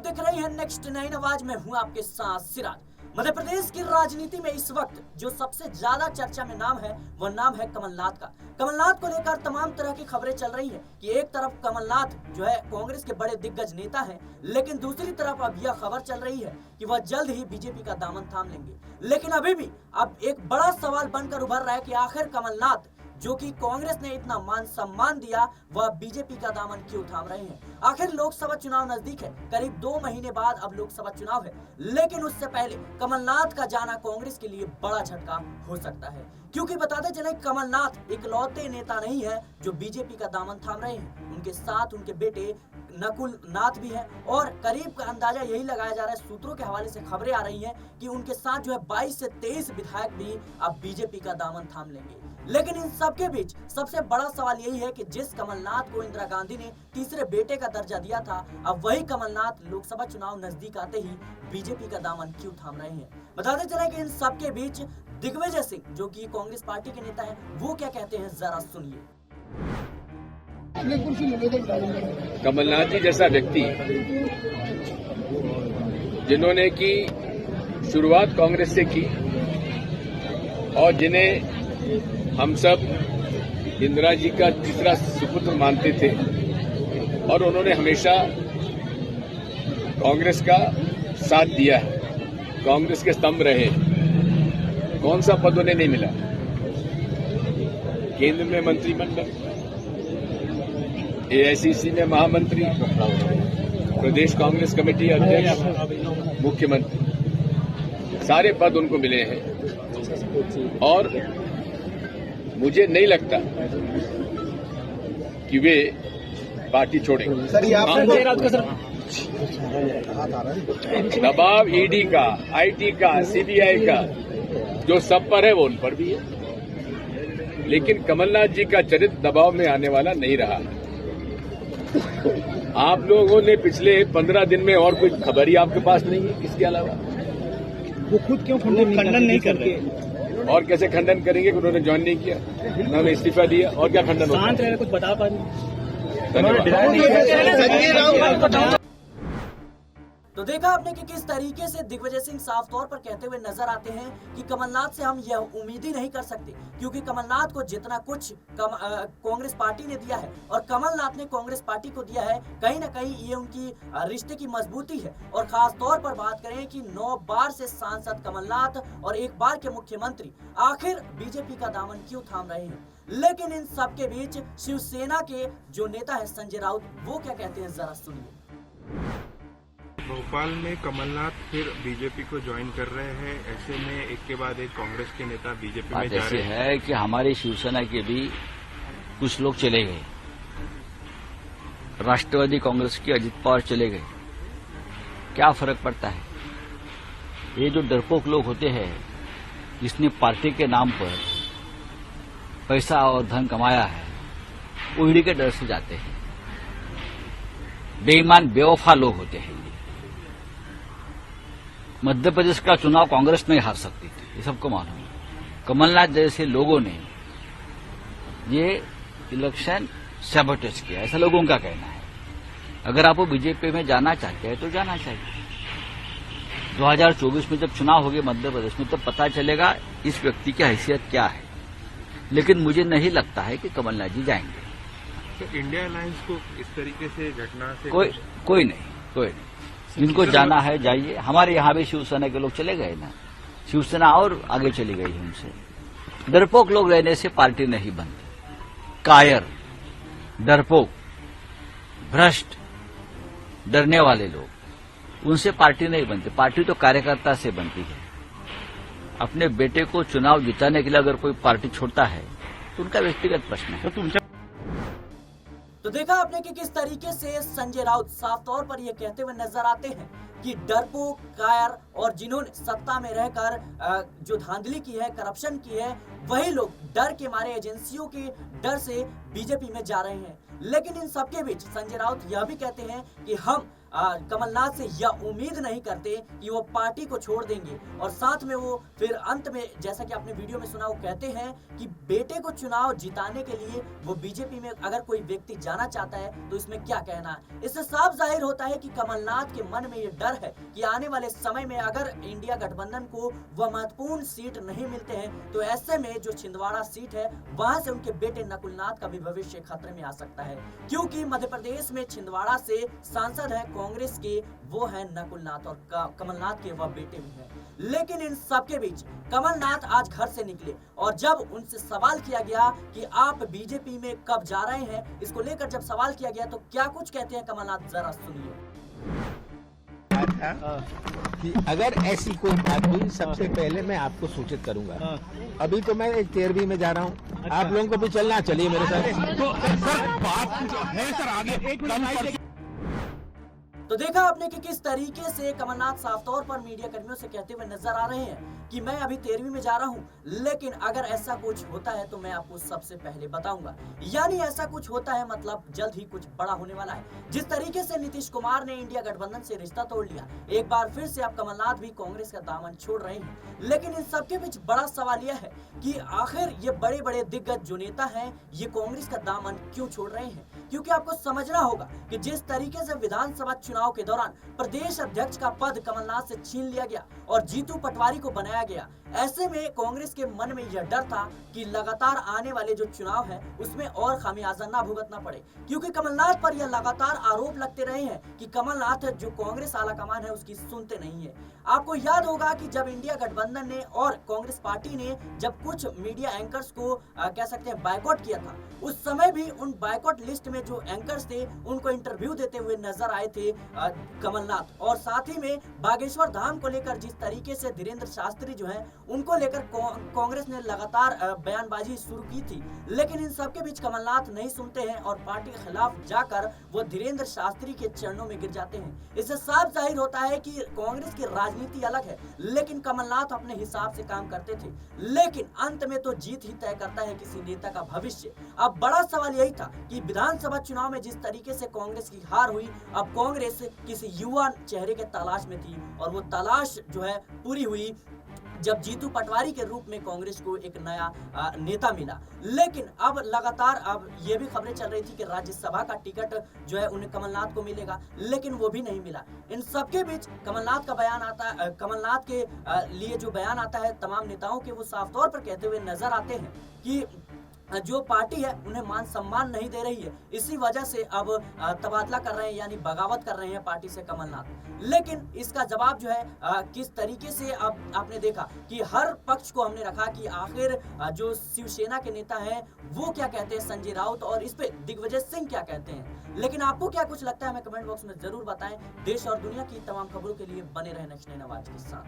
देख रही हैं नेक्स्ट 9 आवाज में हूं आपके साथ सिराज। मध्य प्रदेश की राजनीति में इस वक्त जो सबसे ज्यादा चर्चा में नाम है वह नाम है कमलनाथ का। कमलनाथ को लेकर तमाम तरह की खबरें चल रही हैं कि एक तरफ कमलनाथ जो है कांग्रेस के बड़े दिग्गज नेता हैं, लेकिन दूसरी तरफ अब यह खबर चल रही है कि वह जल्द ही बीजेपी का दामन थाम लेंगे। लेकिन अभी भी अब एक बड़ा सवाल बनकर उभर रहा है कि आखिर कमलनाथ जो कि कांग्रेस ने इतना मान सम्मान दिया वह बीजेपी का दामन क्यों थाम रहे हैं। आखिर लोकसभा चुनाव नजदीक है, करीब 2 महीने बाद अब लोकसभा चुनाव है, लेकिन उससे पहले कमलनाथ का जाना कांग्रेस के लिए बड़ा झटका हो सकता है। क्योंकि बताते चले कमलनाथ इकलौते नेता नहीं है जो बीजेपी का दामन थाम रहे हैं, उनके साथ उनके बेटे नकुल नाथ भी है और करीब का अंदाजा यही लगाया जा रहा है, सूत्रों के हवाले से खबरें आ रही हैं कि उनके साथ जो है 22 से 23 विधायक भी अब बीजेपी का दामन थाम लेंगे। लेकिन इन सबके बीच सबसे बड़ा सवाल यही है कि जिस कमलनाथ को इंदिरा गांधी ने तीसरे बेटे का दर्जा दिया था, अब वही कमलनाथ लोकसभा चुनाव नजदीक आते ही बीजेपी का दामन क्यों थाम रहे हैं। बताते चले कि इन सबके बीच दिग्विजय सिंह जो कि कांग्रेस पार्टी के नेता हैं, वो क्या कहते हैं, जरा सुनिए। कमलनाथ जी जैसा व्यक्ति जिन्होंने की शुरुआत कांग्रेस से की और जिन्हें हम सब इंदिरा जी का तीसरा सुपुत्र मानते थे और उन्होंने हमेशा कांग्रेस का साथ दिया है, कांग्रेस के स्तंभ रहे। कौन सा पद उन्हें नहीं मिला? केंद्र में मंत्रिमंडल, एआईसीसी में महामंत्री, प्रदेश कांग्रेस कमेटी अध्यक्ष, मुख्यमंत्री, सारे पद उनको मिले हैं और मुझे नहीं लगता कि वे पार्टी छोड़ेंगे। दबाव ईडी का, आईटी का, सीबीआई का जो सब पर है वो उन पर भी है, लेकिन कमलनाथ जी का चरित्र दबाव में आने वाला नहीं रहा। आप लोगों ने पिछले 15 दिन में और कोई खबर ही आपके पास नहीं है इसके अलावा? वो खुद क्यों खंडन नहीं कर रहे? और कैसे खंडन करेंगे कि उन्होंने ज्वाइन नहीं किया, उन्होंने इस्तीफा दिया, और क्या खंडन होता है? शांत रहे, कुछ बता पा नहीं। तो देखा आपने कि किस तरीके से दिग्विजय सिंह साफ तौर पर कहते हुए नजर आते हैं कि कमलनाथ से हम यह उम्मीद ही नहीं कर सकते, क्योंकि कमलनाथ को जितना कुछ कांग्रेस पार्टी ने दिया है और कमलनाथ ने कांग्रेस पार्टी को दिया है, कहीं ना कहीं ये उनकी रिश्ते की मजबूती है। और खास तौर पर बात करें कि 9 बार से सांसद कमलनाथ और 1 बार के मुख्यमंत्री आखिर बीजेपी का दामन क्यों थाम रहे हैं। लेकिन इन सबके बीच शिवसेना के जो नेता है संजय राउत, वो क्या कहते हैं, जरा सुनिए। भोपाल में कमलनाथ फिर बीजेपी को ज्वाइन कर रहे हैं, ऐसे में एक के बाद एक कांग्रेस के नेता बीजेपी में जा रहे हैं। है कि हमारी शिवसेना के भी कुछ लोग चले गए, राष्ट्रवादी कांग्रेस के अजित पवार चले गए, क्या फर्क पड़ता है? ये जो डरपोक लोग होते हैं, जिसने पार्टी के नाम पर पैसा और धन कमाया है, वो ईडी के डर से जाते हैं। बेईमान बेवफा लोग होते हैं। मध्य प्रदेश का चुनाव कांग्रेस नहीं हार सकती थी, ये सबको मालूम है। कमलनाथ जैसे लोगों ने ये इलेक्शन सैबोटेज किया, ऐसा लोगों का कहना है। अगर आप बीजेपी में जाना चाहते हैं तो जाना चाहिए। 2024 में जब चुनाव होंगे मध्य प्रदेश में, तब पता चलेगा इस व्यक्ति की हैसियत क्या है। लेकिन मुझे नहीं लगता है कि कमलनाथ जी जाएंगे। तो इंडिया अलायंस को इस तरीके से घटना से कोई नहीं। जिनको जाना है जाइए। हमारे यहाँ भी शिवसेना के लोग चले गए ना, शिवसेना और आगे चली गई हमसे। डरपोक लोग रहने से पार्टी नहीं बनती। कायर, डरपोक, भ्रष्ट, डरने वाले लोग, उनसे पार्टी नहीं बनती। पार्टी तो कार्यकर्ता से बनती है। अपने बेटे को चुनाव जिताने के लिए अगर कोई पार्टी छोड़ता है तो उनका व्यक्तिगत प्रश्न है। तो देखा आपने कि किस तरीके से संजय राउत साफ तौर पर यह कहते हुए नजर आते हैं कि डरपोक, कायर और जिन्होंने सत्ता में रहकर जो धांधली की है, करप्शन की है, वही लोग डर के मारे, एजेंसियों के डर से बीजेपी में जा रहे हैं। लेकिन इन सबके बीच संजय राउत यह भी कहते हैं कि हम कमलनाथ से यह उम्मीद नहीं करते कि वो पार्टी को छोड़ देंगे। और साथ में वो फिर अंत में, जैसा कि आपने वीडियो में सुना, वो कहते हैं कि बेटे को चुनाव जिताने के लिए वो बीजेपी में अगर कोई व्यक्ति जाना चाहता है तो इसमें क्या कहना है। इससे साफ जाहिर होता है कि कमलनाथ के मन में ये डर है कि आने वाले समय में अगर इंडिया गठबंधन को वह महत्वपूर्ण सीट नहीं मिलते हैं तो ऐसे में जो छिंदवाड़ा सीट है वहां से उनके बेटे नकुलनाथ का भी भविष्य खतरे में आ सकता है, क्योंकि मध्य प्रदेश में छिंदवाड़ा से सांसद है कांग्रेस के, वो है नकुलनाथ, और कमलनाथ के वह बेटे भी हैं। लेकिन इन सबके बीच कमलनाथ आज घर से निकले और जब उनसे सवाल किया गया कि आप बीजेपी में कब जा रहे हैं, इसको लेकर जब सवाल किया गया तो क्या कुछ कहते हैं कमलनाथ, जरा सुनिए। कि अगर ऐसी कोई बात हुई सबसे पहले मैं आपको सूचित करूंगा। अभी तो मैं 13वीं में जा रहा हूँ, आप लोगों को भी चलना, चलिए मेरे साथ। तो सर बात जो है सर आगे तो देखा आपने कि किस तरीके से कमलनाथ साफ तौर पर मीडिया कर्मियों से कहते हुए नजर आ रहे हैं कि मैं अभी 13वीं में जा रहा हूं, लेकिन अगर ऐसा कुछ होता है तो मैं आपको सबसे पहले बताऊंगा। यानी ऐसा कुछ होता है मतलब जल्द ही कुछ बड़ा होने वाला है। जिस तरीके से नीतीश कुमार ने इंडिया गठबंधन से रिश्ता तोड़ लिया, एक बार फिर से अब कमलनाथ भी कांग्रेस का दामन छोड़ रहे हैं। लेकिन इन सबके बीच बड़ा सवाल यह है कि आखिर ये बड़े बड़े दिग्गज जो नेता है ये कांग्रेस का दामन क्यों छोड़ रहे हैं, क्योंकि आपको समझना होगा कि जिस तरीके से विधानसभा चुनाव के दौरान प्रदेश अध्यक्ष का पद कमलनाथ से छीन लिया गया और जीतू पटवारी को बनाया गया, ऐसे में कांग्रेस के मन में यह डर था कि लगातार आने वाले जो चुनाव है उसमें और खामियाजा ना भुगतना पड़े, क्योंकि कमलनाथ पर यह लगातार आरोप लगते रहे हैं कि कमलनाथ जो कांग्रेस आला कमान है उसकी सुनते नहीं है। आपको याद होगा कि जब इंडिया गठबंधन ने और कांग्रेस पार्टी ने जब कुछ मीडिया एंकर्स को कह सकते हैं बायकॉट किया था, उस समय भी उन बायकॉट लिस्ट में जो एंकर्स थे उनको इंटरव्यू देते हुए नजर आए थे कमलनाथ। और साथ ही में बागेश्वर धाम को लेकर जिस तरीके से धीरेन्द्र शास्त्री जो हैं उनको लेकर कांग्रेस ने लगातार बयानबाजी शुरू की थी, लेकिन इन सबके बीच कमलनाथ नहीं सुनते हैं और पार्टी के खिलाफ जाकर वो धीरेन्द्र शास्त्री के चरणों में गिर जाते हैं। इससे साफ जाहिर होता है कि कांग्रेस की राजनीति अलग है, लेकिन कमलनाथ अपने हिसाब से काम करते थे, लेकिन अंत में तो जीत ही तय करता है किसी नेता का भविष्य। अब बड़ा सवाल यही था कि विधानसभा चुनाव में जिस तरीके से कांग्रेस की हार हुई, अब कांग्रेस किसी युवा चेहरे के तलाश में थी और वो तलाश जो है पूरी हुई जब जीतू पटवारी के रूप में कांग्रेस को एक नया नेता मिला। लेकिन अब लगातार अब ये भी खबरें चल रही थी कि राज्यसभा का टिकट जो है उन्हें कमलनाथ को मिलेगा, लेकिन वो भी नहीं मिला। इन सबके बीच कमलनाथ का बयान आता है, कमलनाथ के लिए जो बयान आता है तमाम नेताओं के, वो साफ तौर पर कहते हुए नजर आते हैं कि जो पार्टी है उन्हें मान सम्मान नहीं दे रही है, इसी वजह से अब तबादला कर रहे हैं, यानी बगावत कर रहे हैं पार्टी से कमलनाथ। लेकिन इसका जवाब जो है किस तरीके से अब आपने देखा कि हर पक्ष को हमने रखा कि आखिर जो शिवसेना के नेता हैं वो क्या कहते हैं, संजय राउत, और इस पे दिग्विजय सिंह क्या कहते हैं। लेकिन आपको क्या कुछ लगता है हमें कमेंट बॉक्स में जरूर बताएं। देश और दुनिया की तमाम खबरों के लिए बने रहे नेक्स्ट 9 आवाज के साथ।